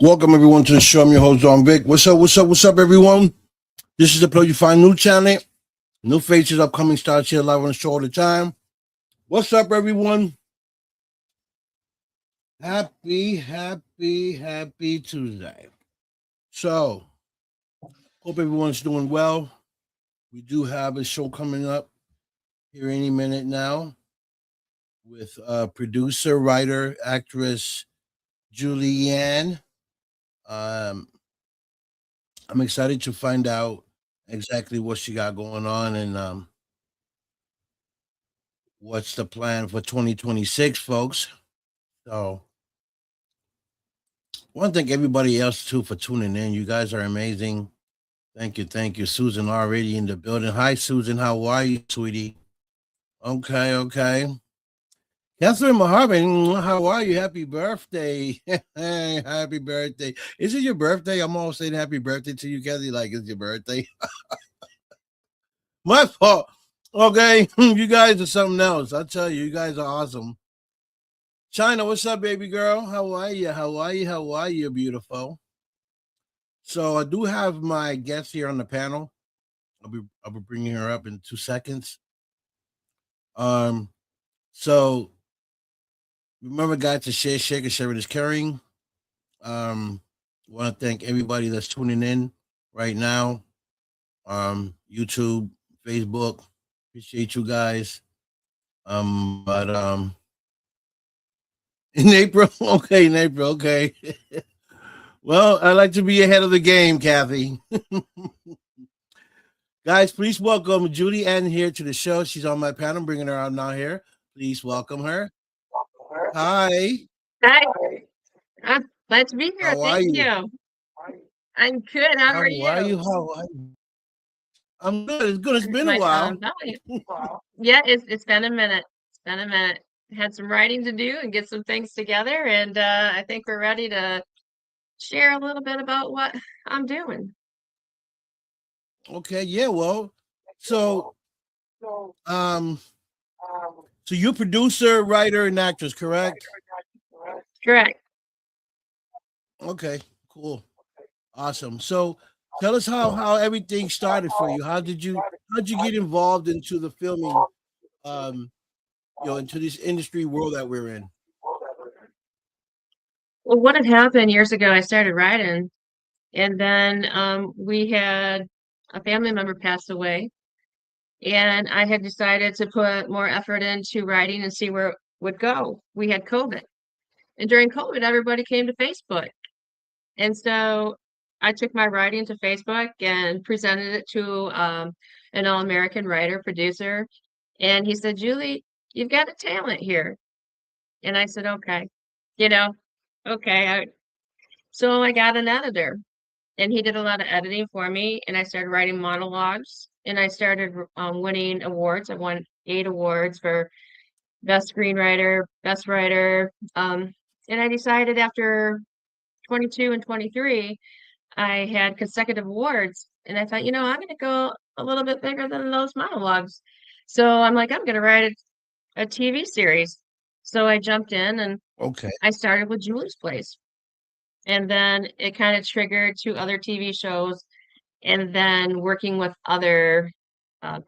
Welcome everyone to the show. I'm your host, Don Vic. What's up, everyone? This is the place you find new talent, new faces, upcoming stars here live on the show all the time. What's up, everyone? Happy Tuesday. So, hope everyone's doing well. We do have a show coming up here any minute now with producer, writer, actress Julianne. I'm excited to find out exactly what she got going on and what's the plan for 2026, folks. So, I want to thank everybody else too for tuning in. You guys are amazing. Thank you. Susan already in the building. Hi, Susan. How are you, sweetie? Okay. Catherine Mojave, how are you? Happy birthday. Happy birthday. Is it your birthday? I'm always saying happy birthday to you, Kathy, like it's your birthday. My fault. Okay, you guys are something else. I tell you, you guys are awesome. China, what's up, baby girl? How are you, beautiful? So I do have my guest here on the panel. I'll be bringing her up in 2 seconds. So remember, guys, to share it is caring. Want to thank everybody that's tuning in right now. YouTube, Facebook, appreciate you guys. But in April, okay. Well, I like to be ahead of the game, Kathy. Guys, please welcome Judy Ann here to the show. She's on my panel. I'm bringing her out now here. Please welcome her. Hi. Hi. Glad to be here. How are Thank you. I'm good. How are you? How are you? I'm good. It's good. It's been a while. Yeah, it's been a minute. Had some writing to do and get some things together, and I think we're ready to share a little bit about what I'm doing. Okay, yeah, well, so you're producer, writer, and actress, correct? Correct. Okay, cool. Awesome. So tell us how everything started for you. How'd you get involved into the filming into this industry world that we're in? Well, what had happened years ago, I started writing, and then we had a family member pass away, and I had decided to put more effort into writing and see where it would go. We had COVID, and during COVID, everybody came to Facebook, and so I took my writing to Facebook and presented it to an all-American writer, producer, and he said, "Julie, you've got a talent here." And I said, "Okay, you know, okay." So I got an editor, and he did a lot of editing for me, and I started writing monologues, and I started winning awards. I won 8 awards for best screenwriter, best writer, and I decided after 22 and 23, I had consecutive awards, and I thought, I'm going to go a little bit bigger than those monologues. So I'm like, I'm going to write a TV series. So I jumped in, and I started with Julie's Place. And then it kind of triggered 2 other TV shows, and then working with other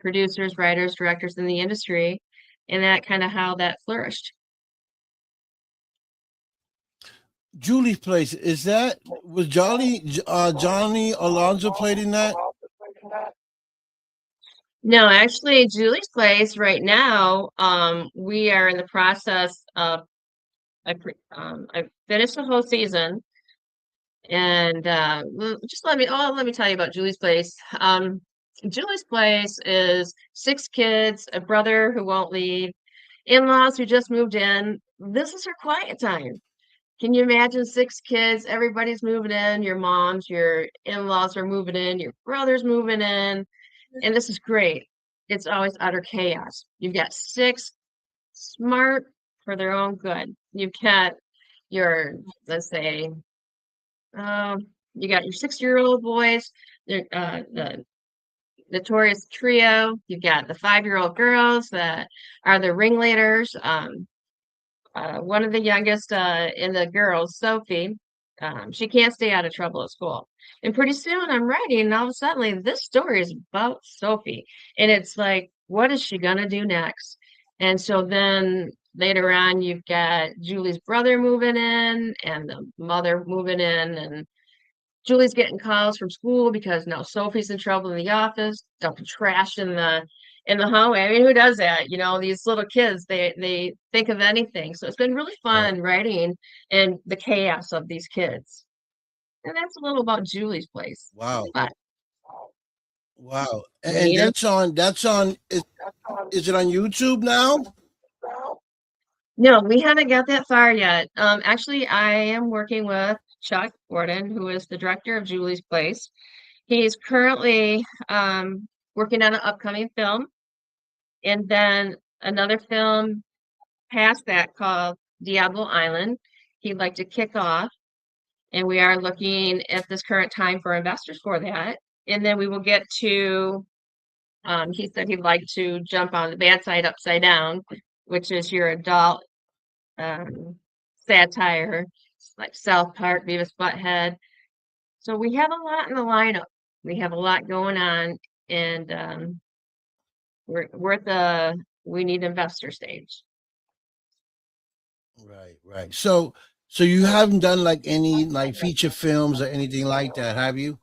producers, writers, directors in the industry, and that kind of how that flourished. Julie's Place, was Johnny Alonso played in that? No, actually, Julie's Place right now, we are in the process of I finished the whole season and just let me tell you about Julie's Place. Julie's Place is 6 kids, a brother who won't leave, in-laws who just moved in. This is her quiet time. Can you imagine 6 kids? Everybody's moving in. Your moms, your in-laws are moving in, your brother's moving in, and this is great. It's always utter chaos. You've got 6 smart for their own good. You've got your, let's say, you got your 6-year-old boys, the notorious trio. You've got the 5-year-old girls that are the ringleaders. One of the youngest in the girls, Sophie, she can't stay out of trouble at school. And pretty soon I'm writing, and all of a sudden, this story is about Sophie. And it's like, what is she gonna do next? And so then later on, you've got Julie's brother moving in and the mother moving in, and Julie's getting calls from school because now Sophie's in trouble in the office, dumping trash in the hallway. I mean, who does that? You know, these little kids, they think of anything. So it's been really Right. fun writing and the chaos of these kids. And that's a little about Julie's Place. Wow. But Wow. you And need them? that's on is it on YouTube now? No, we haven't got that far yet. Actually, I am working with Chuck Gordon, who is the director of Julie's Place. He's currently working on an upcoming film. And then another film past that called Diablo Island, he'd like to kick off. And we are looking at this current time for investors for that. And then we will get to, he said he'd like to jump on the bad side upside down, which is your adult um, satire, like South Park, Beavis Butthead. So we have a lot in the lineup. We have a lot going on, and we're at the we need investor stage. Right, right. So you haven't done like any like feature films or anything like that, have you?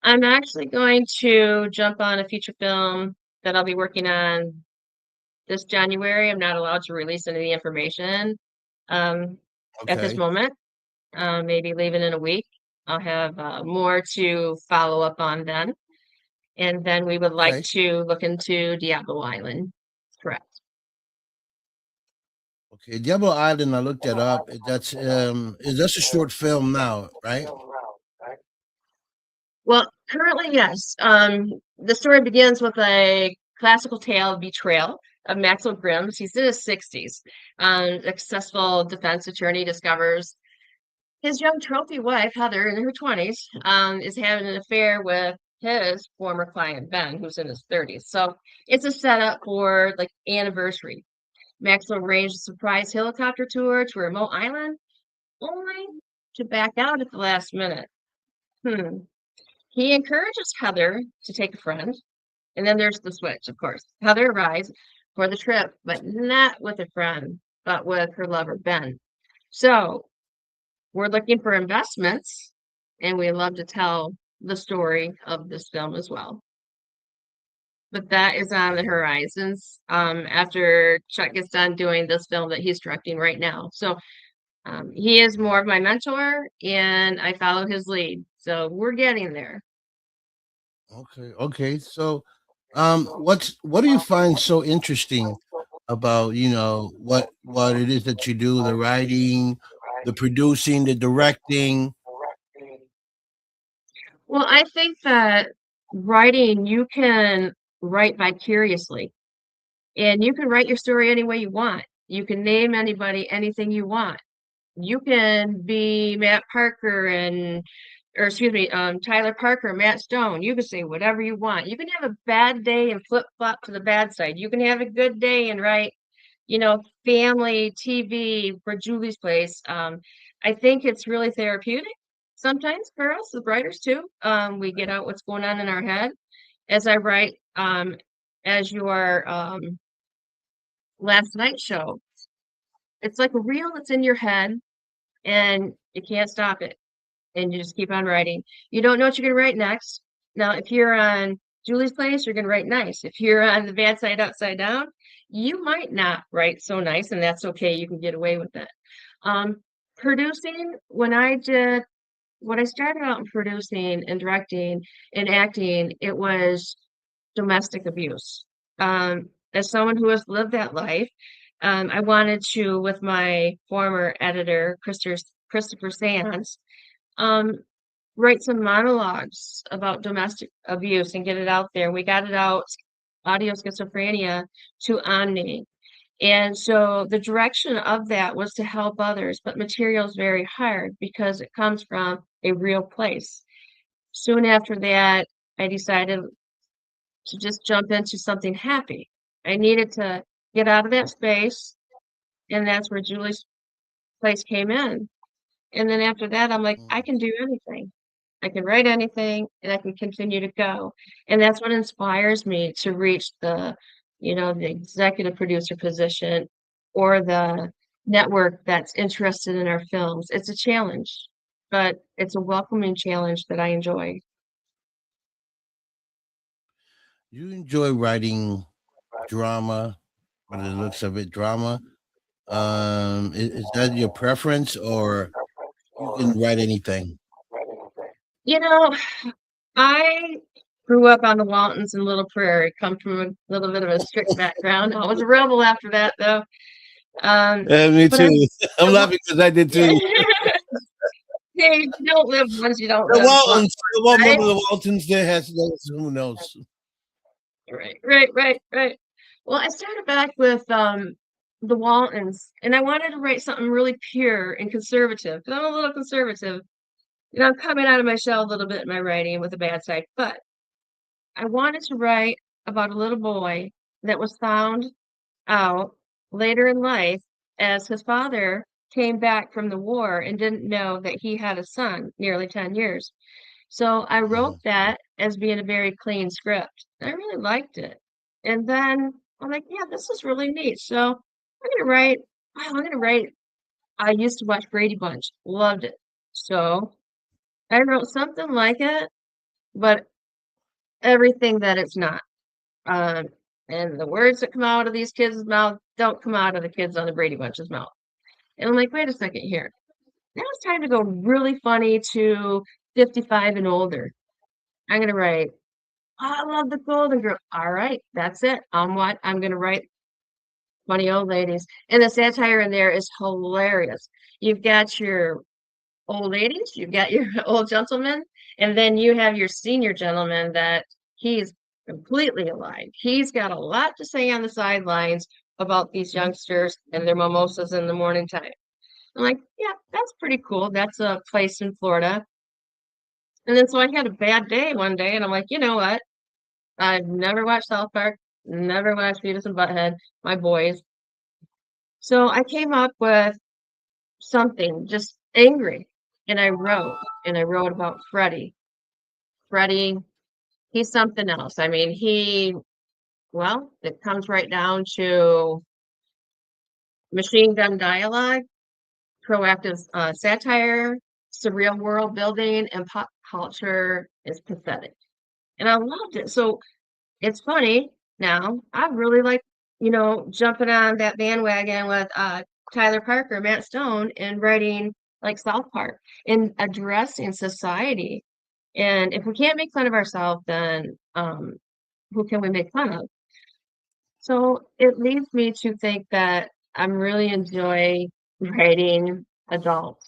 I'm actually going to jump on a feature film that I'll be working on this January. I'm not allowed to release any of the information um, at this Okay. moment. Maybe leaving in a week. I'll have more to follow up on then. And then we would like Okay. to look into Diablo Island. Correct. Okay. Diablo Island, I looked that up. That's a short film now, right? Well, currently, yes. The story begins with a classical tale of betrayal of Maxwell Grimm's. He's in his 60s. A successful defense attorney discovers his young trophy wife, Heather, in her 20s, is having an affair with his former client, Ben, who's in his 30s. So it's a setup for like anniversary. Maxwell arranged a surprise helicopter tour to a remote island, only to back out at the last minute. Hmm. He encourages Heather to take a friend, and then there's the switch, of course. Heather arrives for the trip, but not with a friend, but with her lover, Ben. So we're looking for investments, and we love to tell the story of this film as well. But that is on the Okay. horizons after Chuck gets done doing this film that he's directing right now. So he is more of my mentor, and I follow his lead. So we're getting there. Okay. Okay. So what do you find so interesting about, what it is that you do, the writing, the producing, the directing? Well, I think that writing, you can write vicariously, and you can write your story any way you want. You can name anybody anything you want. You can be Matt Parker or excuse me, Tyler Parker, Matt Stone. You can say whatever you want. You can have a bad day and flip flop to the bad side. You can have a good day and write, family TV for Julie's Place. I think it's really therapeutic sometimes for us, the writers too. We get out what's going on in our head as I write, as your last night show. It's like a reel that's in your head and you can't stop it. And you just keep on writing. You don't know what you're going to write next. Now, if you're on Julie's Place, you're going to write nice. If you're on the bad side upside down, you might not write so nice, and that's okay. You can get away with it. Um, Producing, when I started out in producing and directing and acting, it was domestic abuse. As someone who has lived that life, I wanted to, with my former editor, Christopher Sands, um, write some monologues about domestic abuse and get it out there. We got it out, Audio Schizophrenia, to Omni. And so the direction of that was to help others, but material is very hard because it comes from a real place. Soon after that, I decided to just jump into something happy. I needed to get out of that space, and that's where Julie's Place came in. And then after that, I'm like, I Mm. can do anything. I can write anything and I can continue to go. And that's what inspires me to reach the executive producer position or the network that's interested in our films. It's a challenge, but it's a welcoming challenge that I enjoy. You enjoy writing drama, by the looks of it, drama. Is that your preference, or you can write anything? You know, I grew up on the Waltons in Little Prairie, come from a little bit of a strict background. I was a rebel after that, though. Me But I, too. I'm I wa- laughing because I did yeah. too. Hey, you don't live once, you don't The live once, Waltons, the one right? member of the Waltons there has those. Who knows? Right, right, right, right. Well, I started back with the Waltons, and I wanted to write something really pure and conservative. 'Cause I'm a little conservative. I'm coming out of my shell a little bit in my writing with a bad side, but I wanted to write about a little boy that was found out later in life as his father came back from the war and didn't know that he had a son nearly 10 years. So I wrote Mhm. that as being a very clean script. I really liked it. And then I'm like, yeah, this is really neat. So I'm gonna write. I used to watch Brady Bunch, loved it. So I wrote something like it, but everything that it's not. Um, and the words that come out of these kids' mouth don't come out of the kids on the Brady Bunch's mouth. And I'm like, wait a second here. Now it's time to go really funny to 55 and older. I'm gonna write, "Oh, I love the Golden Girl." All right, that's it. I'm gonna write funny old ladies. And the satire in there is hilarious. You've got your old ladies, you've got your old gentlemen, and then you have your senior gentleman that he's completely alive. He's got a lot to say on the sidelines about these youngsters and their mimosas in the morning time. I'm like, yeah, that's pretty cool. That's a place in Florida. And then so I had a bad day one day, and I'm like, you know what? I've never watched South Park, never watched Beavis and Butthead, my boys. So I came up with something just angry, and I wrote about Freddie. Freddie, he's something else. I mean, well, it comes right down to machine gun dialogue, proactive satire, surreal world building, and pop culture is pathetic. And I loved it. So it's funny now. I really like, jumping on that bandwagon with Tyler Parker, Matt Stone, and writing like South Park and addressing society. And if we can't make fun of ourselves, then who can we make fun of? So it leads me to think that I'm really enjoy writing adult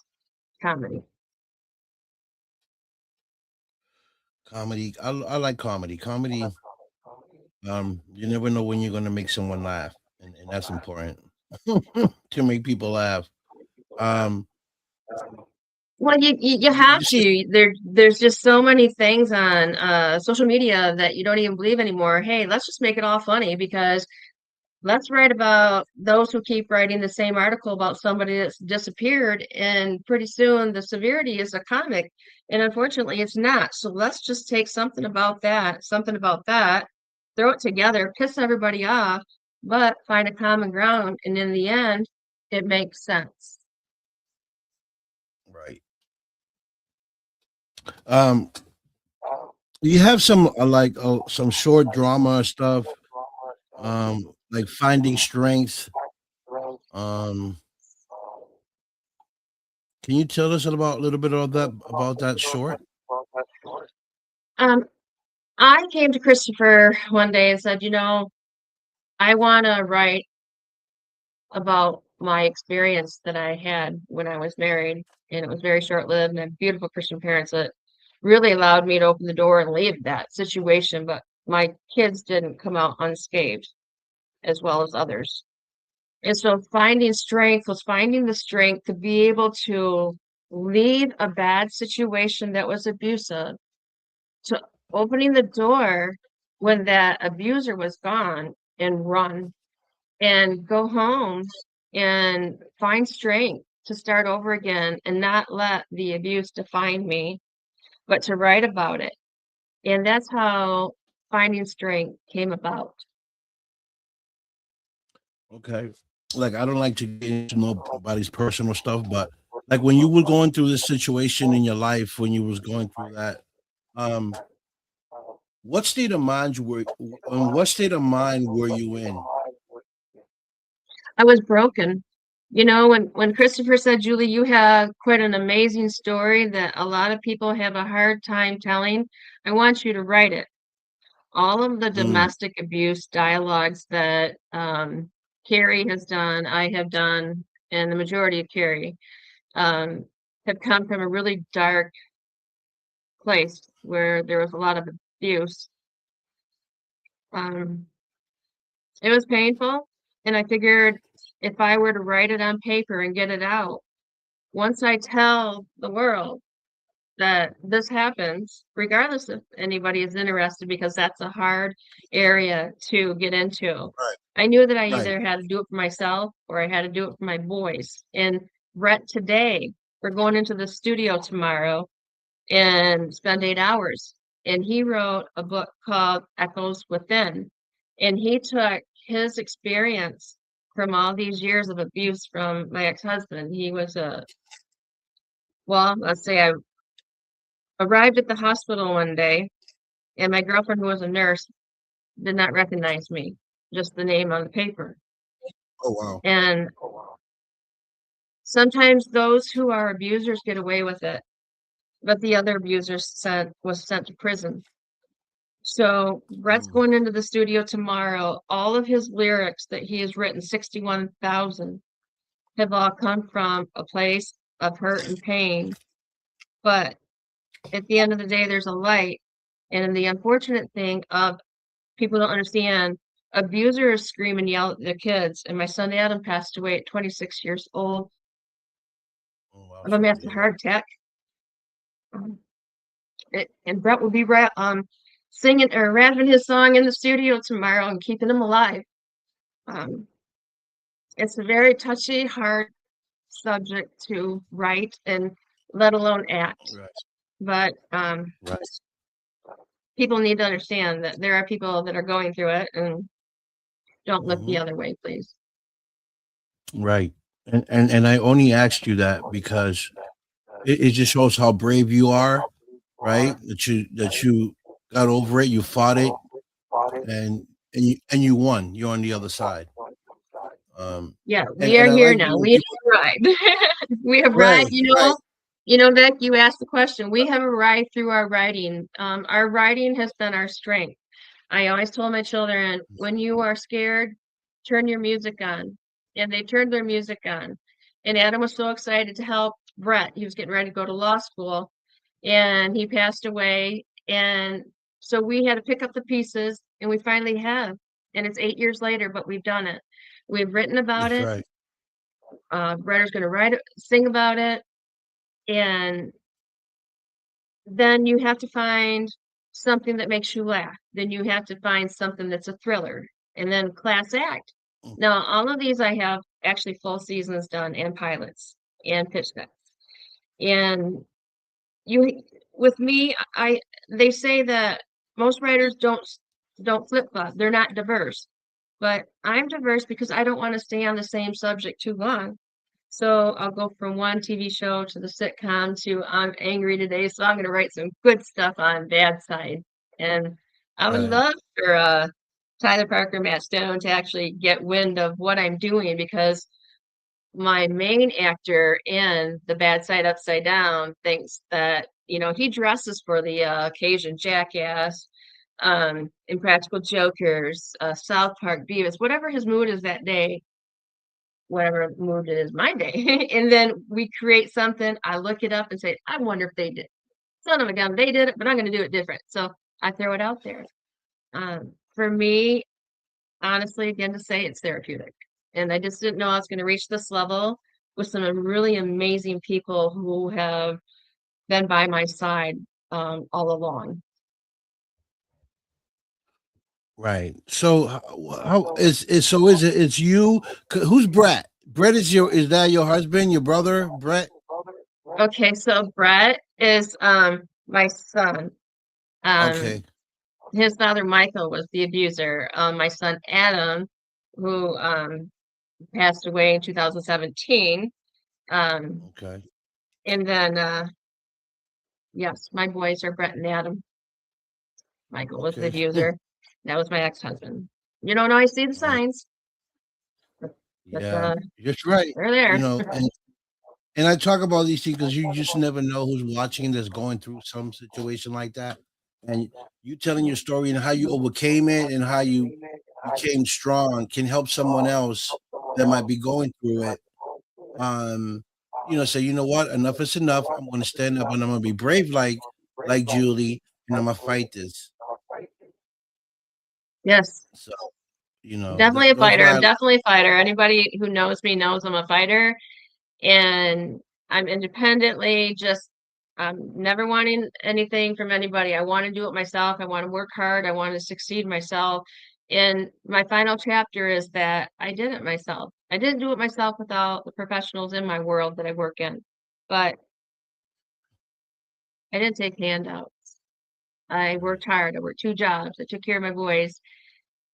comedy. Comedy. I like comedy. Comedy. You never know when you're gonna make someone laugh, and that's important to make people laugh. Um, Well, you you have said to. There's just so many things on social media that you don't even believe anymore. Hey, let's just make it all funny because let's write about those who keep writing the same article about somebody that's disappeared, and pretty soon the severity is a comic, and unfortunately it's not. So let's just take something about that, throw it together, piss everybody off, but find a common ground, and in the end, it makes sense. right. Um, You have some some short drama stuff, like Finding Strength. Um, can you tell us about a little bit about that short? Um, I came to Christopher one day and said, I want to write about my experience that I had when I was married, and it was very short-lived, and I had beautiful Christian parents that really allowed me to open the door and leave that situation, but my kids didn't come out unscathed as well as others. And so finding strength was finding the strength to be able to leave a bad situation that was abusive, to opening the door when that abuser was gone and run and go home and find strength to start over again and not let the abuse define me, but to write about it. And that's how finding strength came about. Okay. Like I don't like to get into nobody's personal stuff, but like when you were going through this situation in your life, when you was going through that, um, what state of mind what state of mind were you in? I was broken. When Christopher said, Julie, you have quite an amazing story that a lot of people have a hard time telling, I want you to write it. All of the Mm, domestic abuse dialogues that Carrie has done, I have done, and the majority of Carrie um, have come from a really dark place where there was a lot of abuse. Um, it was painful, and I figured if I were to write it on paper and get it out, once I tell the world that this happens, regardless if anybody is interested, because that's a hard area to get into. right, I knew that I right. either had to do it for myself or I had to do it for my boys. And Brett, today, we're going into the studio tomorrow and spend 8 hours. And he wrote a book called Echoes Within. And he took his experience from all these years of abuse from my ex-husband. He was let's say I arrived at the hospital one day, and my girlfriend, who was a nurse, did not recognize me, just the name on the paper. Oh wow. And sometimes those who are abusers get away with it, but the other abuser was sent to prison. So Brett's Mm, going into the studio tomorrow. All of his lyrics that he has written, 61,000, have all come from a place of hurt and pain. But at the end of the day, there's a light. And the unfortunate thing of people don't understand, abusers scream and yell at their kids. And my son Adam passed away at 26 years old oh wow, of a sorry to massive hear that. heart attack. Um, and Brett will be singing or rapping his song in the studio tomorrow and keeping him alive. Um, it's a very touchy, hard subject to write and let alone act. Right, But right. people need to understand that there are people that are going through it and don't look the Hmm. other way, please. Right. And I only asked you that because it just shows how brave you are, right? That you got over it, you fought it, and you won. You're on the other side. Yeah, And we are I here like now. when We people have arrived. We have arrived, right, right. Beck, you asked the question. We have arrived through our writing. Our writing has been our strength. I always told my children, when you are scared, turn your music on. And they turned their music on. And Adam was so excited to help Brett. He was getting ready to go to law school, and he passed away. And so we had to pick up the pieces, and we finally have. And it's 8 years later, but we've done it. We've written about That's it. right. Writer's going to write it, sing about it, and then you have to find something that makes you laugh. Then you have to find something that's a thriller, and then class act. Mm, Now, all of these I have actually full seasons done and pilots and pitch decks. And you, with me, they say that most writers don't flip flop. They're not diverse, but I'm diverse because I don't want to stay on the same subject too long. So I'll go from one TV show to the sitcom to I'm angry today, so I'm going to write some good stuff on bad side. And I would Right. love for Tyler Parker, Matt Stone to actually get wind of what I'm doing, because my main actor in The Bad Side Upside Down thinks that, he dresses for the occasion, Jackass, Impractical Jokers, South Park, Beavis, whatever his mood is that day, whatever mood it is my day. And then we create something. I look it up and say, I wonder if they did. Son of a gun, they did it, but I'm going to do it different. So I throw it out there. For me, honestly, again, to say it's therapeutic. And I just didn't know I was going to reach this level with some really amazing people who have been by my side all along. Right. So how is so is it it's you? Who's Brett? Brett is that your husband, your brother, Brett? Okay, so Brett is my son. Um, Okay. his father Michael was the abuser. My son Adam, who passed away in 2017. Um, Okay. and then yes, my boys are Brett and Adam. Michael was the Okay. abuser. That was my ex-husband. You don't always see the Right. signs, but, but Yeah. That's right. they're You there. know, and I talk about these things because you just never know who's watching that's going through some situation like that. And you telling your story and how you overcame it and how you became strong can help someone else that might be going through it. Um, say, you know what, enough is enough. I'm gonna stand up and I'm gonna be brave like Julie, and I'm gonna fight this. Yes, So, definitely a those fighter. what I'm I definitely a fighter. Anybody who knows me knows I'm a fighter, and I'm independently just never wanting anything from anybody. I want to do it myself. I want to work hard. I want to succeed myself. And my final chapter is that I did it myself. I didn't do it myself without the professionals in my world that I work in, but I didn't take handouts. I right. worked hard. I worked two jobs. I took care of my boys,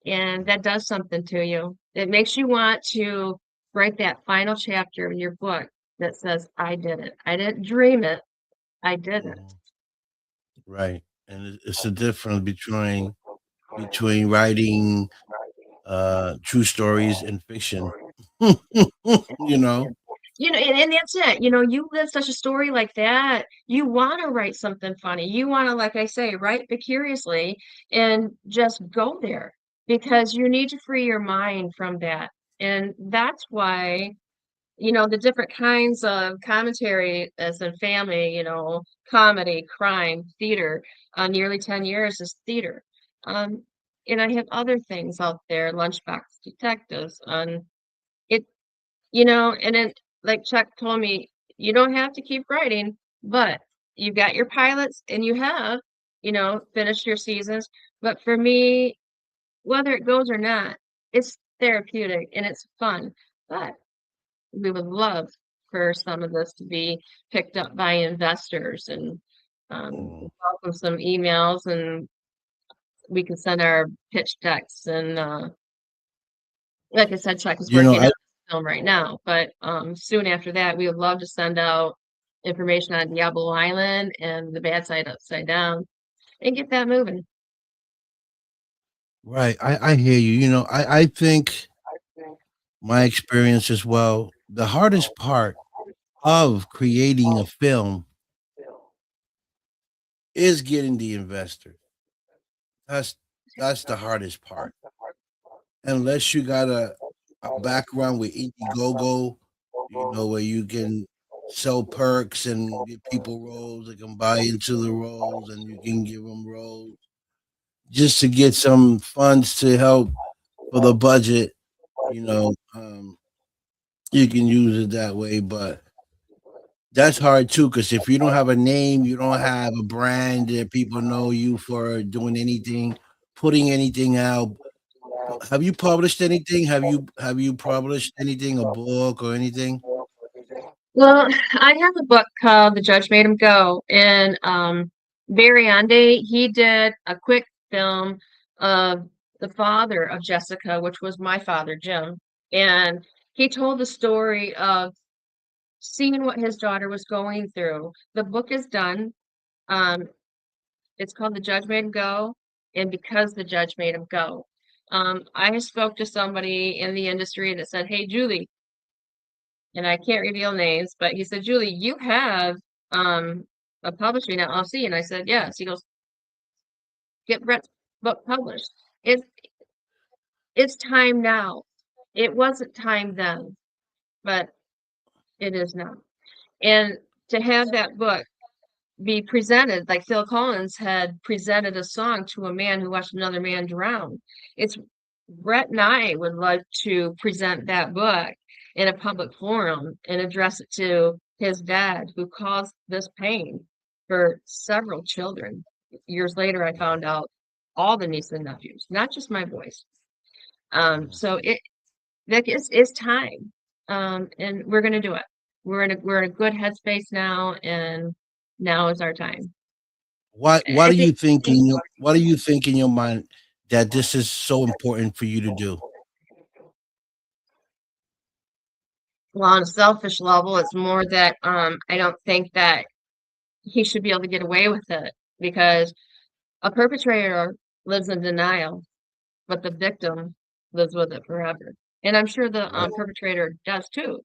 and that does something to you. It makes you want to write that final chapter in your book that says, I did it. I didn't dream it. I did it. Mhm. Right. And it's the difference between writing true stories and fiction. you know? And that's it. You live such a story like that. You want to write something funny. You want to, like I say, write vicariously and just go there, because you need to free your mind from that. And that's why, the different kinds of commentary as in family, comedy, crime, theater, nearly 10 years is theater. Um, and I have other things out there, Lunchbox Detectives, on it, and then like Chuck told me, you don't have to keep writing, but you've got your pilots and you have, finished your seasons. But for me, whether it goes or not, it's therapeutic and it's fun. But we would love for some of this to be picked up by investors, and Mm. welcome some emails, and we can send our pitch decks. And like I said, Chuck is You know, working I on the film right now, but soon after that, we would love to send out information on Diablo Island and The Bad Side Upside Down and get that moving. right. I hear you. I think my experience as well, the hardest part of creating a film is getting the investors. That's that's the hardest part. Unless you got a background with Indiegogo, where you can sell perks and give people roles, they can buy into the roles and you can give them roles just to get some funds to help for the budget, you can use it that way, but that's hard too, because if you don't have a name, you don't have a brand that people know you for doing anything, putting anything out. Have you published anything? Have you published anything, a book or anything? Well, I have a book called The Judge Made Him Go, and Barry Onday, he did a quick film of the father of Jessica, which was my father, Jim, and he told the story of seeing what his daughter was going through. The book is done. Um, It's called The Judge Made Him Go, and Because the Judge Made Him Go. I spoke to somebody in the industry that said, "Hey, Julie," and I can't reveal names, but he said, "Julie, you have a publishing LLC," and I said, "Yes." He goes, "Get Brett's book published. It's it's time now. It wasn't time then, but it is now." And to have that book be presented like Phil Collins had presented a song to a man who watched another man drown. It's Brett and I would like to present that book in a public forum and address it to his dad who caused this pain for several children. Years later, I found out all the nieces and nephews, not just my boys. So it's time. And we're gonna do it. We're in a good headspace now, and now is our time. Why I do think you think in your What do you think in your mind that this is so important for you to do? well, on a selfish level, it's more that I don't think that he should be able to get away with it because a perpetrator lives in denial, but the victim lives with it forever. And I'm sure the Right, perpetrator does too.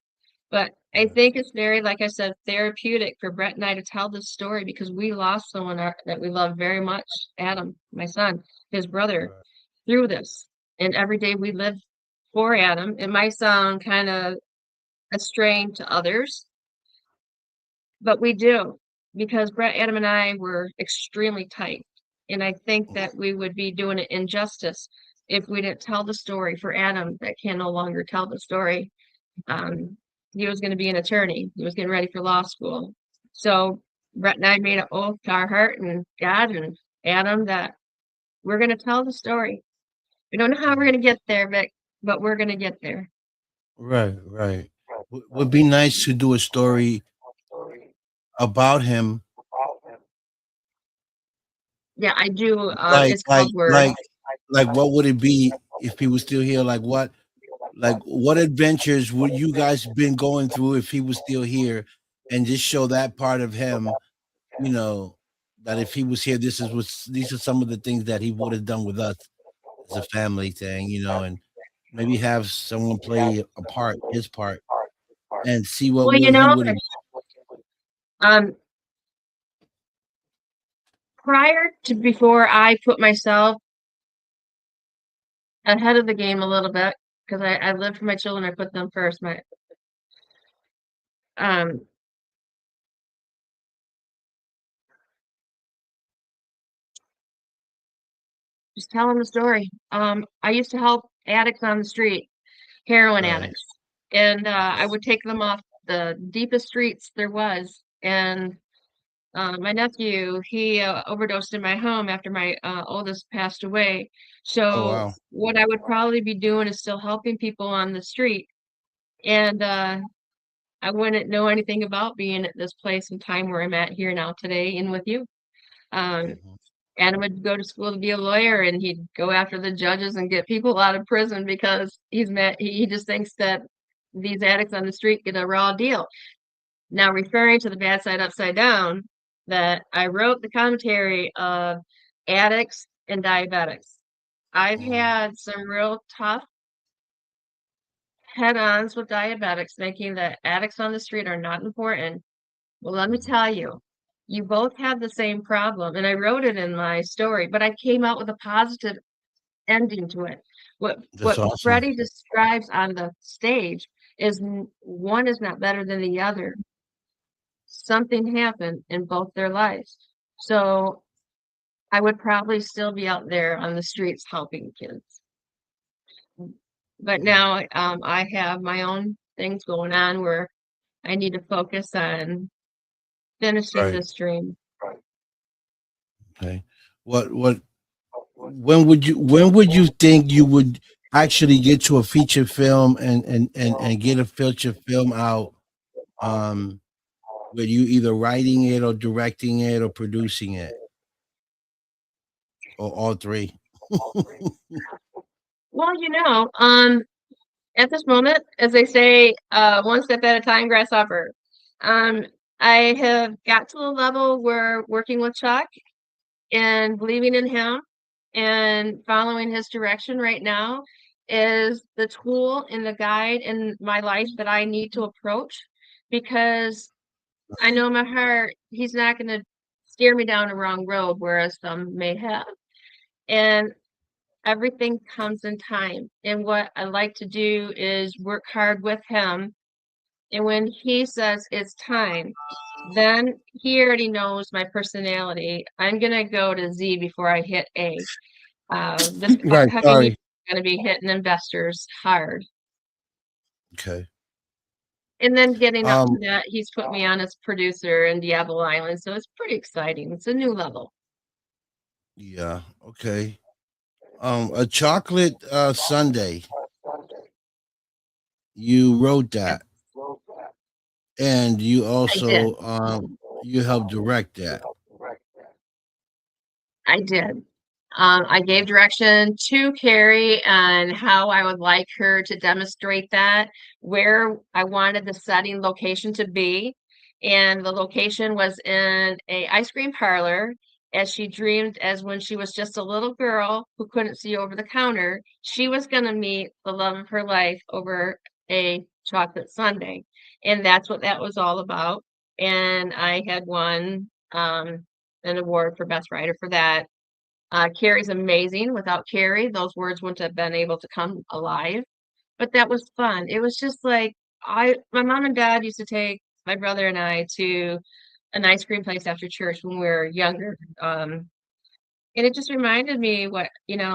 But I right, think it's very, like I said, therapeutic for Brett and I to tell this story because we lost someone that we love very much, Adam, my son, his brother, right, through this. And every day we live for Adam. It might sound kind of estranged to others, but we do because Brett, Adam, and I were extremely tight. And I think that we would be doing it injustice if we didn't tell the story for Adam that can no longer tell the story. um, he was going to be an attorney. He was getting ready for law school. So Brett and I made an oath to our heart and God and Adam that we're going to tell the story. We don't know how we're going to get there, but we're going to get there. right, right. Would be nice to do a story about him, Yeah, I do. like It's like called Word. like like what would it be if he was still here? What adventures would you guys been going through if he was still here, and just show that part of him, you know, that if he was here, these are some of the things that he would have done with us as a family thing, and maybe have someone play a part, his part, and see Well, what he would have. um, prior to before I put myself ahead of the game a little bit, because I live for my children, I put them first. Um, just telling the story. I used to help addicts on the street, heroin Right. addicts, and I Okay. would take them off the deepest streets there was. And my nephew, he overdosed in my home after my oldest passed away. Oh So wow. what I would probably be doing is still helping people on the street, and I wouldn't know anything about being at this place and time where I'm at here now today and with you. Um, Mhm. Adam would go to school to be a lawyer, and he'd go after the judges and get people out of prison because he just thinks that these addicts on the street get a raw deal. Now, referring to the bad side upside down, that I wrote the commentary of addicts and diabetics. I've Mm, had some real tough head-ons with diabetics, thinking that addicts on the street are not important. Well, let me mhm. tell you, you both have the same problem, and I wrote it in my story, but I came out with a positive ending to it. That's What awesome. Freddie describes on the stage is one is not better than the other. Something happened in both their lives. So I would probably still be out there on the streets helping kids. But Mm, now I have my own things going on where I need to focus on finishing right. this dream. Okay. What when would you think you would actually get to a feature film and get a feature film out, um where you either writing it or directing it or producing it, or all three? Well, at this moment, as they say, one step at a time, grasshopper. Um, I have got to a level where working with Chuck. and believing in him and following his direction right now is the tool and the guide in my life that I need to approach, because I know in my heart he's not going to steer me down a wrong road, whereas some may have. And everything comes in time. And what I like to do is work hard with him. And when he says it's time, then he already knows my personality. I'm going to go to Z before I hit A. This Right. upcoming year Sorry. is going to be hitting investors hard. Okay. And then getting up to Um. that, he's put me on as producer in Diablo Island. So it's pretty exciting. It's a new level. Yeah. Okay. A chocolate sundae. You wrote Yes, that, and you I did. also you helped direct that. I did. I gave direction to Carrie on how I would like her to demonstrate that, where I wanted the setting location to be. And the location was in a ice cream parlor, as she dreamed as when she was just a little girl who couldn't see over the counter. She was going to meet the love of her life over a chocolate sundae. And that's what that was all about. And I had won an award for Best Writer for that. Carrie's amazing. Without Carrie, those words wouldn't have been able to come alive. But that was fun. It was just like my mom and dad used to take my brother and I to an ice cream place after church when we were younger. And it just reminded me what,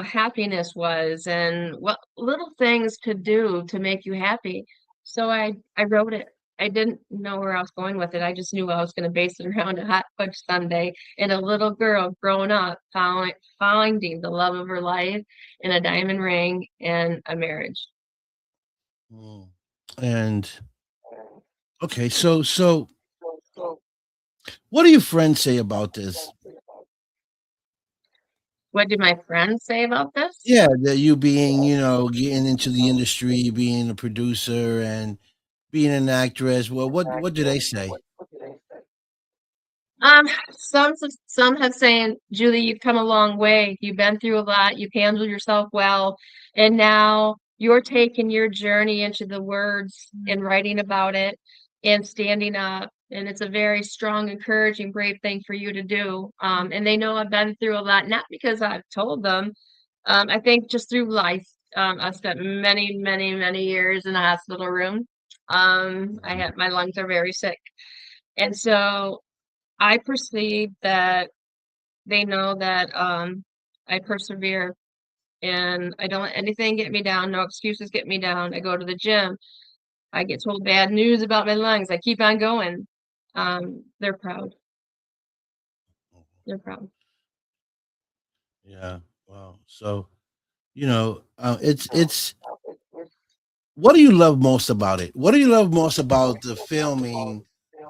happiness was and what little things could do to make you happy. So I wrote it. I didn't know where I was going with it. I just knew I was going to base it around a hot fudge sundae and a little girl growing up finding the love of her life in a diamond ring and a marriage. Mm. And okay, so what do your friends say about this? What did my friends say about this? Yeah, that you being, getting into the industry, being a producer and being an actress. Well, what do they say? Some have saying, Julie, you've come a long way. You've been through a lot. You've handled yourself well, and now you're taking your journey into the words and writing about it and standing up. And it's a very strong, encouraging, brave thing for you to do. And they know I've been through a lot, not because I've told them. I think just through life. I've spent many, many, many years in a hospital room. I Mhm. had my lungs are very sick, and so I perceive that they know that I persevere and I don't let anything get me down, no excuses get me down. I go to the gym. I get told bad news about my lungs. I keep on going. They're proud. They're proud. Yeah. Wow. So, it's what do you love most about it? What do you love most about the filming,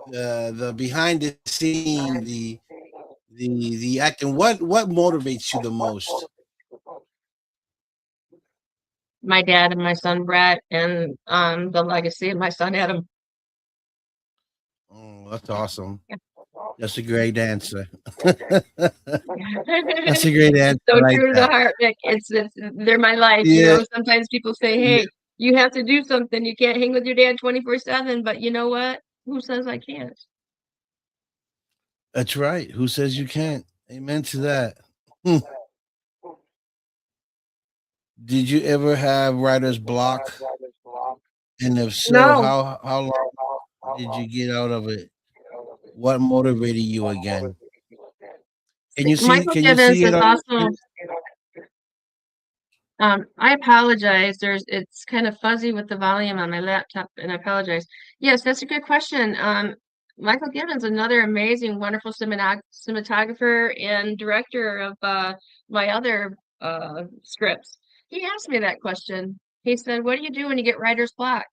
the behind the scene, the acting? What motivates you the most? My dad and my son Brett and the legacy of my son Adam. Oh, that's awesome. Yeah. That's a great answer. That's a great answer. I So like true to the that. heart, Vic. It's they're my life. Yeah, Sometimes people say, yeah, "Hey, you have to do something. You can't hang with your dad 24/7." But you know what? Who says I can't? that's right. Who says you can't? Amen to that. Hmm. Did you ever have writer's block? And if so, No, how long did you get out of it? What motivated you again? Michael Can you Gibbons see it is on your also. face? I apologize. It's kind of fuzzy with the volume on my laptop, and I apologize. Yes, that's a good question. Michael Gibbons, another amazing, wonderful cinematographer and director of my other scripts. He asked me that question. He said, "What do you do when you get writer's block?"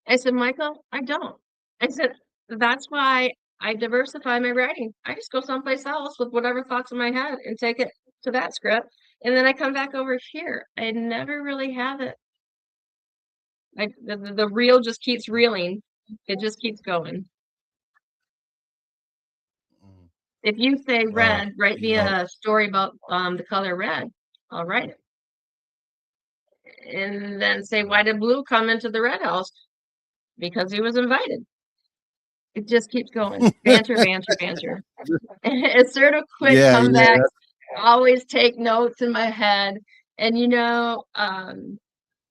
I said, "Michael, I don't." I said, "That's why I diversify my writing. I just go someplace else with whatever thoughts in my head and take it to that script. And then I come back over here. I never really have it. The reel just keeps reeling. It just keeps going." Mm. If you say Well, red, write you me know, a story about the color red. I'll write it. And then say, why did blue come into the red house? Because he was invited. It just keeps going. Banter, banter, banter. It's sort of quick yeah, comebacks. yeah. Always take notes in my head. And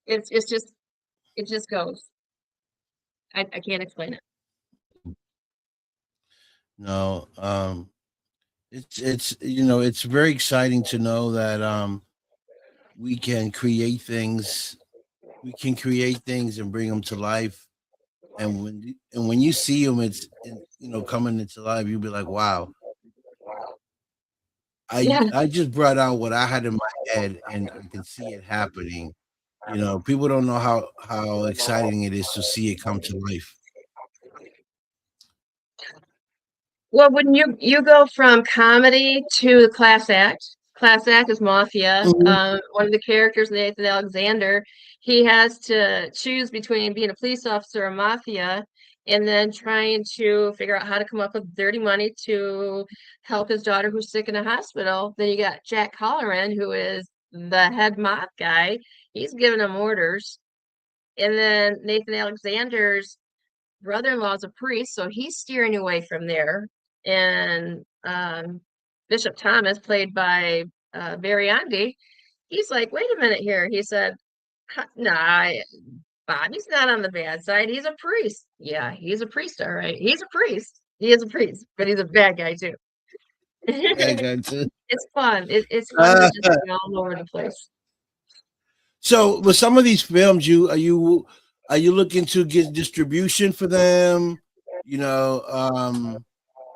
it's just it just goes. I can't explain it. No, it's it's very exciting to know that we can create things. We can create things and bring them to life. And when you see them, coming into life. You'll be like, wow. I Yeah. I just brought out what I had in my head, and I can see it happening. People don't know how exciting it is to see it come to life. Well, when you go from comedy to the class act is mafia. Mhm. One of the characters, Nathan Alexander, he has to choose between being a police officer or mafia, and then trying to figure out how to come up with dirty money to help his daughter who's sick in a hospital. Then you got Jack Halloran, who is the head mob guy. He's giving him orders. And then Nathan Alexander's brother-in-law is a priest, so he's steering away from there. And Bishop Thomas, played by Barry Andy, he's like, wait a minute here. He said, nah, Bobby's not on the bad side. He's a priest. Yeah, he's a priest, all right. He's a priest. He is a priest, but he's a bad guy too. I got to. It's fun. It's fun to just be all over the place. So with some of these films, are you looking to get distribution for them? You know,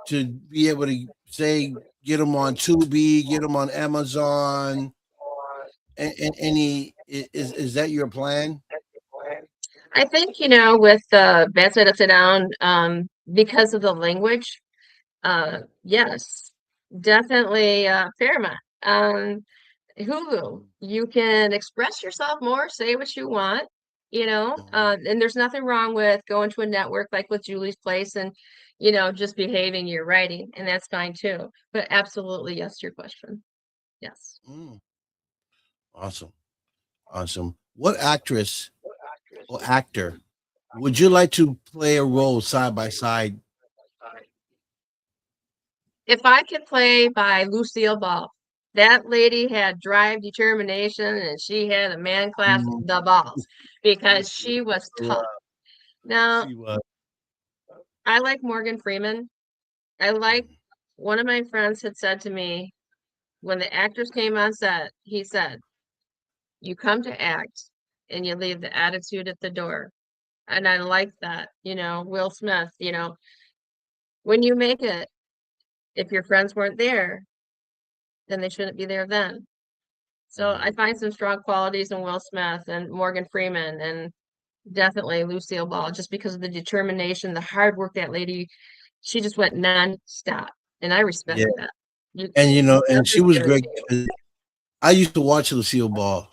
to be able to say get them on Tubi, get them on Amazon, and is that your plan? I think, with Bad Side Upside Down, because of the language, yes, definitely Paramount. Hulu, you can express yourself more, say what you want, Mhm. and there's nothing wrong with going to a network like with Julie's Place and, just behaving your writing, and that's fine too. But absolutely, yes to your question. Yes. Mm, awesome, awesome. What actress or actor would you like to play a role side by side? If I could play by Lucille Ball, that lady had drive, determination, and she had a man class Mm, the balls because she was tough. Now, she was. I like Morgan Freeman. I like one of my friends had said to me when the actors came on set, he said, you come to act and you leave the attitude at the door. And I like that, Will Smith, when you make it, if your friends weren't there, then they shouldn't be there then. So I Mhm. find some strong qualities in Will Smith and Morgan Freeman and definitely Lucille Ball just because of the determination, the hard work that lady, she just went non-stop. And I respect Yeah, that. You, and and that's she the was spirit. great. I used to watch Lucille Ball.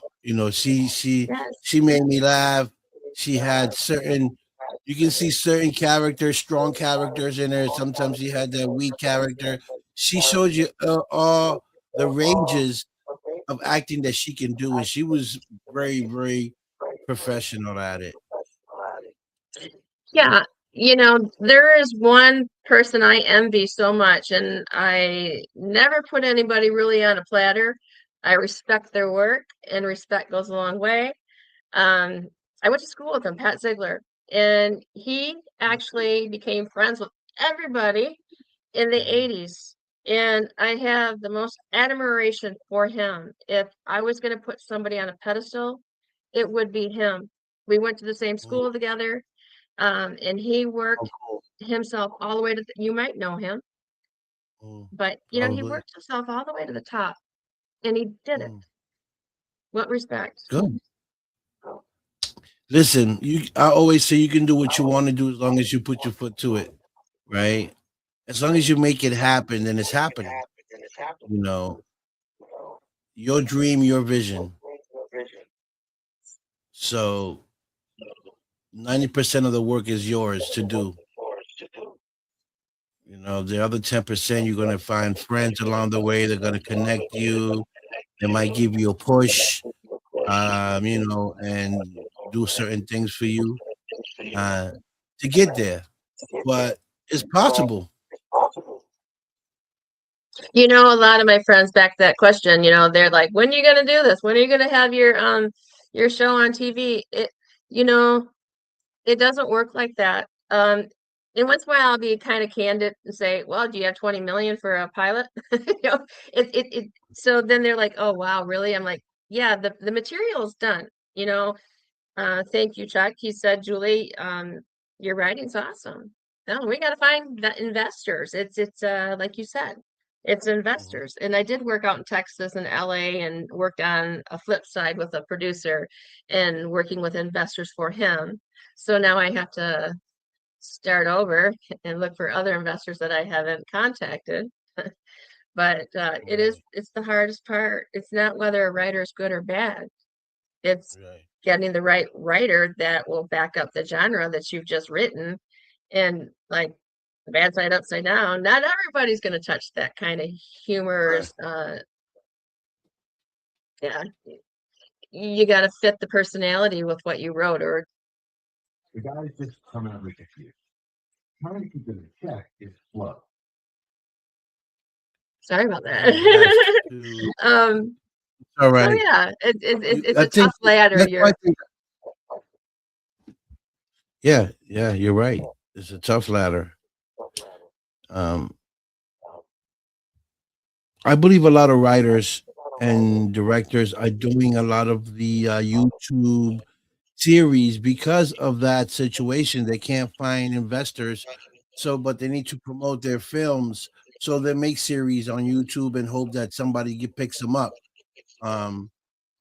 She Yes. made me laugh. She had certain you can see certain characters, strong characters in her. Sometimes she had that weak character. She showed you all the ranges of acting that she can do, and she was very, very professional at it. Yeah. There is one person I envy so much, and I never put anybody really on a platter. I respect their work, and respect goes a long way. Um, I went to school with him, Pat Ziegler, and he actually became friends with everybody in the Mhm. 80s. And I have the most admiration for him. If I was going to put somebody on a pedestal, it would be him. We went to the same Mhm. school together, and he Oh, worked cool. himself all the way to, you might know him, but he Probably. worked himself all the way to the top and he did it. Mm. What respect? Good. Listen, I always say you can do what you want to do as long as you put your foot to it, right? As long as you make it happen, then it's happening. You know, your dream, your vision. So 90% of the work is yours to do. You know, the other 10%, you're gonna find friends along the way. They're gonna connect you. They might give you a push, and do certain things for you uh, to get there. But it's possible. A lot of my friends back that question, they're like, when are you gonna do this? When are you gonna have your show on TV? You know, it doesn't work like that. And once in a while I'll be kind of candid and say, well, do you have 20 million for a pilot? So then they're like, oh wow, really? I'm like, yeah, the material is done, you know. Thank you, Chuck. He said, Julie, your writing's awesome. No, we got to find the investors. It's like you said, it's Mhm. investors. And I did work out in Texas and LA and worked on a flip side with a producer and working with investors for him. So now I have to start over and look for other investors that I haven't contacted. But Right, it's the hardest part. It's not whether a writer is good or bad. It's right, getting the right writer that will back up the genre that you've just written. And like the bad side upside down, not everybody's going to touch that kind of right. humorous. Yeah, you got to fit the personality with what you wrote. Or The guy's just coming up with a few. Trying to keep it in check is slow. sorry about Yeah, you have that. to. um. All So right. yeah, it's I a think tough ladder. that's why I think. Yeah, yeah, you're right. It's a tough ladder. Um, I believe a lot of writers and directors are doing a lot of the YouTube series because of that situation. They can't find investors, but they need to promote their films, so they make series on YouTube and hope that picks them up. Um,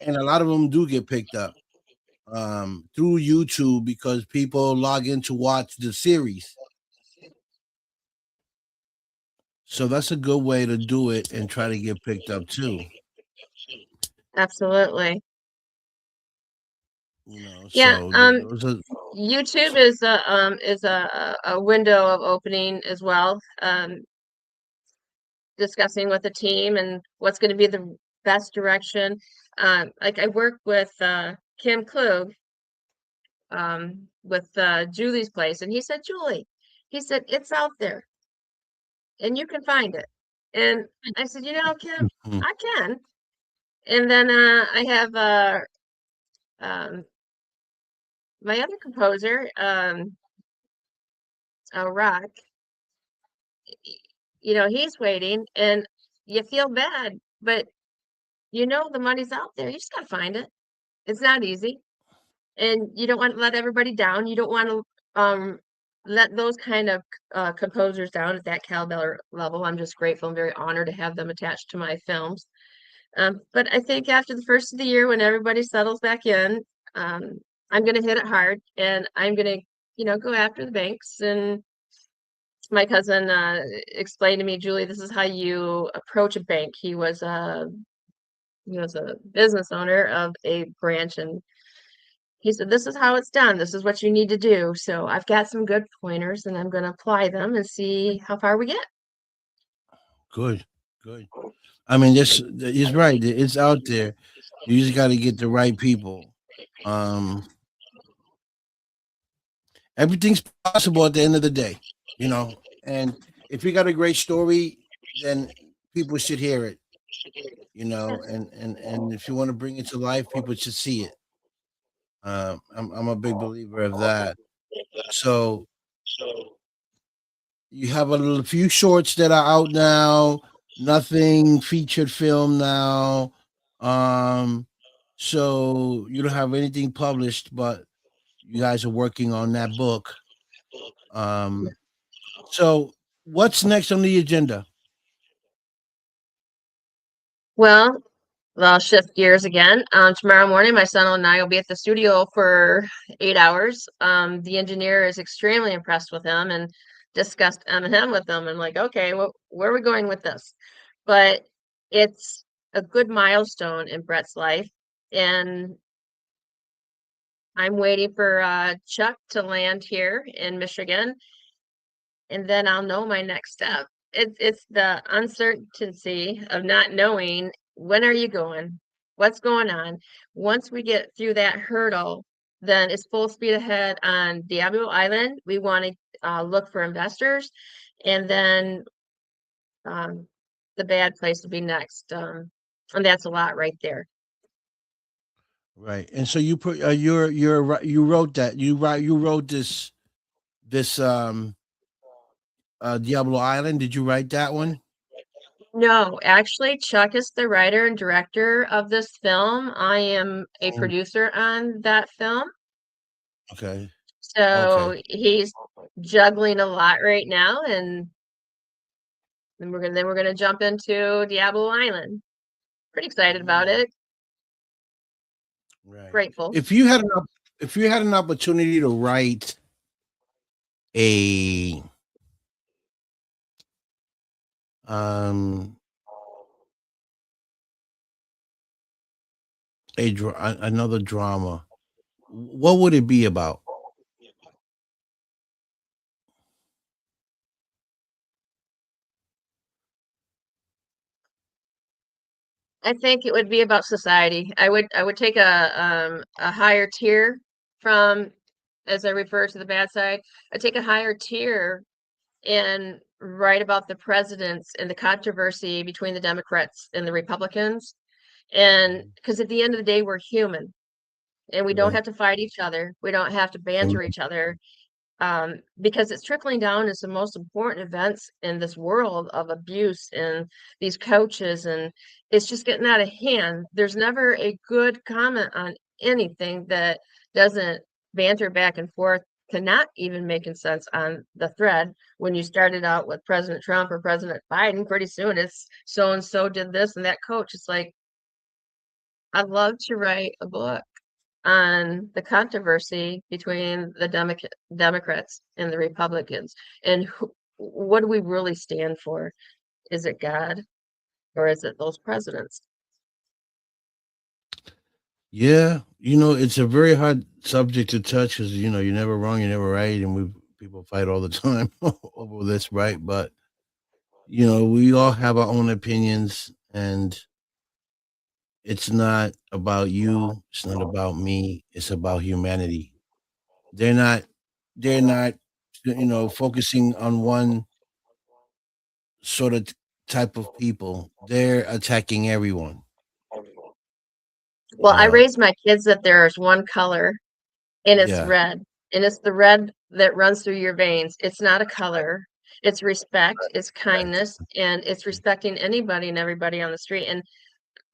and a lot of them do get picked up through YouTube because people log in to watch the series. So that's a good way to do it and try to get picked up too. Absolutely. Yeah. So those are YouTube is a window of opening as well. Discussing with the team and what's going to be the best direction. Like I work with Kim Klug with Julie's place, and he said, Julie, he said, it's out there and you can find it. And I said, Kim, mhm, I can. And then I have um, my other composer, Rock, he's waiting and you feel bad, but the money's out there. You just got to find it. It's not easy. And you don't want to let everybody down. You don't want to let those kind of composers down at that caliber level. I'm just grateful and very honored to have them attached to my films. But I think after the first of the year, when everybody settles back in, um, I'm going to hit it hard and I'm going to, go after the banks. And my cousin explained to me, Julie, this is how you approach a bank. He was a business owner of a branch, and he said, this is how it's done. This is what you need to do. So I've got some good pointers and I'm going to apply them and see how far we get. good, good. I mean, this he's right. It's out there. You just got to get the right people. Um, Everything's possible at the end of the day, And if you got a great story, then people should hear it, Yeah. And if you want to bring it to life, people should see it. I'm a big believer of that. So you have few shorts that are out now, nothing featured film now. Um, so you don't have anything published, but you guys are working on that book. Um, so what's next on the agenda? Well, I'll shift gears again. Tomorrow morning, my son and I will be at the studio for 8 hours. The engineer is extremely impressed with him and discussed M&M with him. And like, okay, where are we going with this? But it's a good milestone in Brett's life. And I'm waiting for Chuck to land here in Michigan. and then I'll know my next step. It's the uncertainty of not knowing when are you going, what's going on. Once we get through that hurdle, then it's full speed ahead on Diablo Island. We want to look for investors, and then um, the bad place will be next. And that's a lot right there. Right. And so you put you wrote that you wrote this Diablo Island. Did you write that one? No, actually, Chuck is the writer and director of this film. I am a Oh, producer on that film. okay. So Okay. he's juggling a lot right now, and then we're gonna jump into Diablo Island. Pretty excited about Mm, it. right. Grateful. If you had an opportunity to write a um another drama, what would it be about? I think it would be about society. I would take a higher tier from, as I refer to the bad side, I'd take a higher tier and write about the presidents and the controversy between the Democrats and the Republicans. And Mhm. because at the end of the day, we're human and we don't Right. have to fight each other. We don't have to banter Amen. each other, because it's trickling down as the most important events in this world of abuse and these coaches, and it's just getting out of hand. There's never a good comment on anything that doesn't banter back and forth to not even making sense on the thread. When you started out with President Trump or President Biden, pretty soon it's so and so did this and that coach. It's like, I'd love to write a book on the controversy between the Democrats and the Republicans, and what do we really stand for? Is it God or is it those presidents? Yeah, it's a very hard subject to touch because you're never wrong, you're never right, and we people fight all the time over this, right? But we all have our own opinions, and it's not about you, it's not about me, it's about humanity. They're not, they're not, focusing on one sort of type of people. They're attacking everyone. Well, You I know, raised my kids that there's one color and it's yeah, red, and it's the red that runs through your veins. It's not a color. It's respect, it's correct. kindness, and it's respecting anybody and everybody on the street. And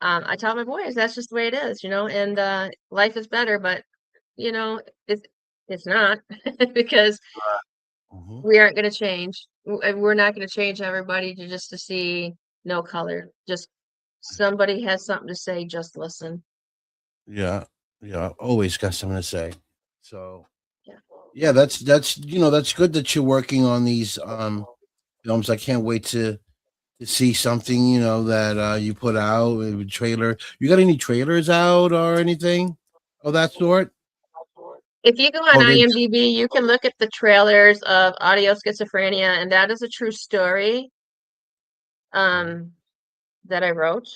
I tell my boys that's just the way it is, and life is better, but you know, it's it's not because Mhm. we aren't going to change. We're not going to change everybody to see no color. Just somebody has something to say, just listen. Yeah, yeah, always got something to say. So Yeah. yeah, that's good that you're working on these films. I can't wait to see something that you put out a trailer. You got any trailers out or anything of that sort? If you go on Or it's IMDb, you can look at the trailers of Audio Schizophrenia, and that is a true story okay. um, that I wrote.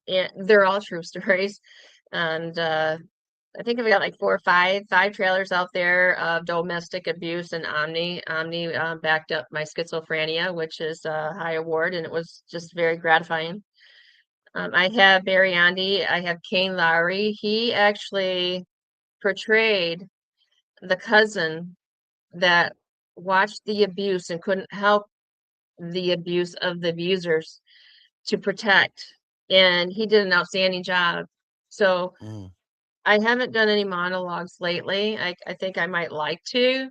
And they're all true stories. And I think I've got like four or five trailers out there of domestic abuse and Omni. Omni backed up my schizophrenia, which is a high award, and it was just very gratifying. I have Barry Andy. I have Kane Lowry. He actually portrayed the cousin that watched the abuse and couldn't help the abuse of the abusers to protect, and he did an outstanding job. So Mm, I haven't done any monologues lately. I think I might like to,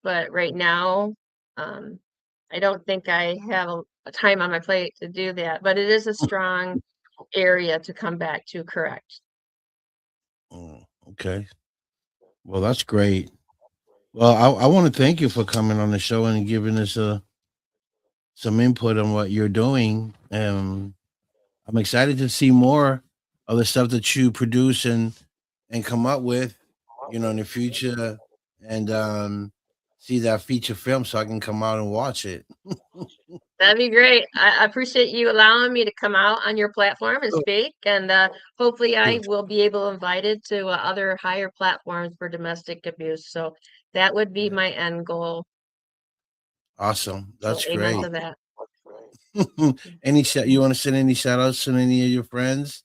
but right now, um, I don't think I have a time on my plate to do that. But it is a strong area to come back to, correct? okay. Well, that's great. Well, I want to thank you for coming on the show and giving us some input on what you're doing. I'm excited to see more of the stuff that you produce and come up with, in the future. And see that feature film so I can come out and watch it. That'd be great. I appreciate you allowing me to come out on your platform and Oh, speak, and hopefully I good. will be able to invited to other higher platforms for domestic abuse. So that would be my end goal. Awesome. So That's amen great. to that. Any shout you want to send any shout outs to any of your friends?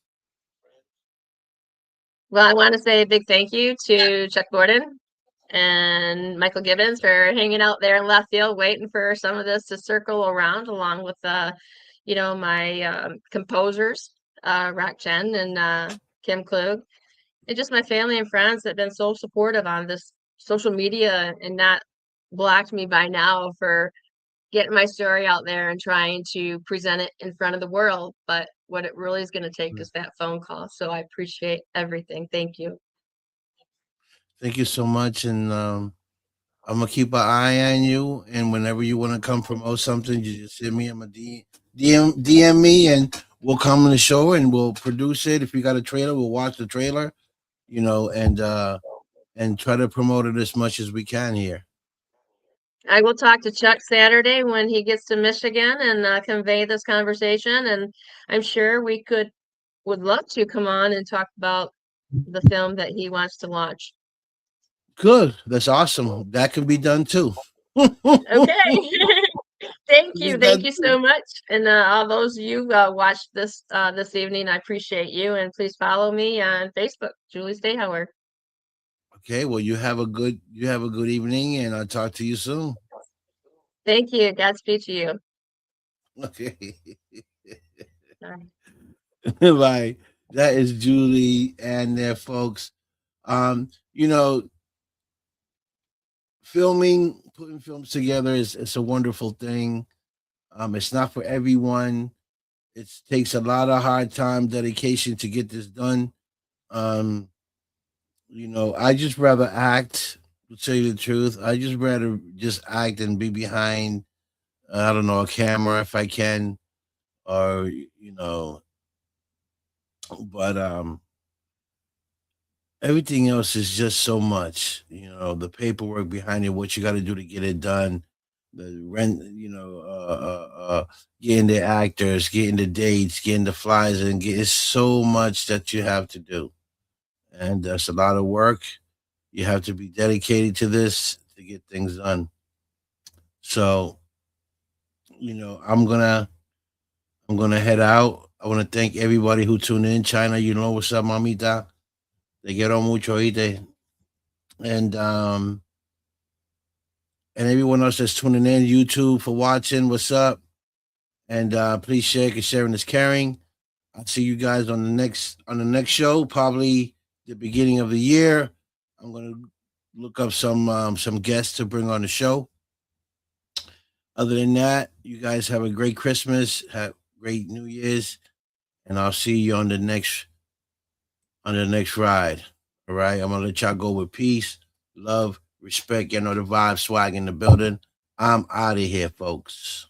Well, I want to say a big thank you to Chuck Gordon and Michael Gibbons for hanging out there in left field, waiting for some of this to circle around, along with my composers, Rock Chen and Kim Klug, and just my family and friends that have been so supportive on this social media and not blocked me by now for getting my story out there and trying to present it in front of the world. But what it really is going to take is that phone call. So I appreciate everything. Thank you. Thank you so much, and I'm gonna keep an eye on you. And whenever you want to come promote something, you just hit me. I'm a DM me, and we'll come on the show and we'll produce it. If you got a trailer, we'll watch the trailer. And try to promote it as much as we can here. I will talk to Chuck Saturday when he gets to Michigan and convey this conversation. And I'm sure would love to come on and talk about the film that he wants to launch. Good. That's awesome. That can be done too. Okay. Thank Be you. Thank done you too. so much. And all those of you watched this evening, I appreciate you. And please follow me on Facebook, Julie Stehouwer. Okay. Well, you have a good evening, and I'll talk to you soon. Thank you. Godspeed to you. Okay. Bye. Bye. That is Julie and there, folks. You know, putting films together is it's a wonderful thing. It's not for everyone. It takes a lot of hard time, dedication to get this done. Um, I just rather act. To tell you the truth, I just rather just act and be behind. I don't know, a camera if I can, or but everything else is just so much. The paperwork behind it, what you got to do to get it done, the rent, getting the actors, getting the dates, getting the flies, and it's so much that you have to do, and that's a lot of work. You have to be dedicated to this to get things done. So, I'm gonna head out. I want to thank everybody who tuned in. China, you know what's up, mamita. Te quiero mucho, oíste. And everyone else that's tuning in, YouTube for watching. What's up? And please share because sharing is caring. I'll see you guys on the next show, probably the beginning of the year. I'm gonna look up some guests to bring on the show. Other than that, you guys have a great Christmas, have great New Year's, and I'll see you on the next ride. All right. I'm gonna let y'all go with peace, love, respect. You know the vibe, swag in the building. I'm out of here, folks.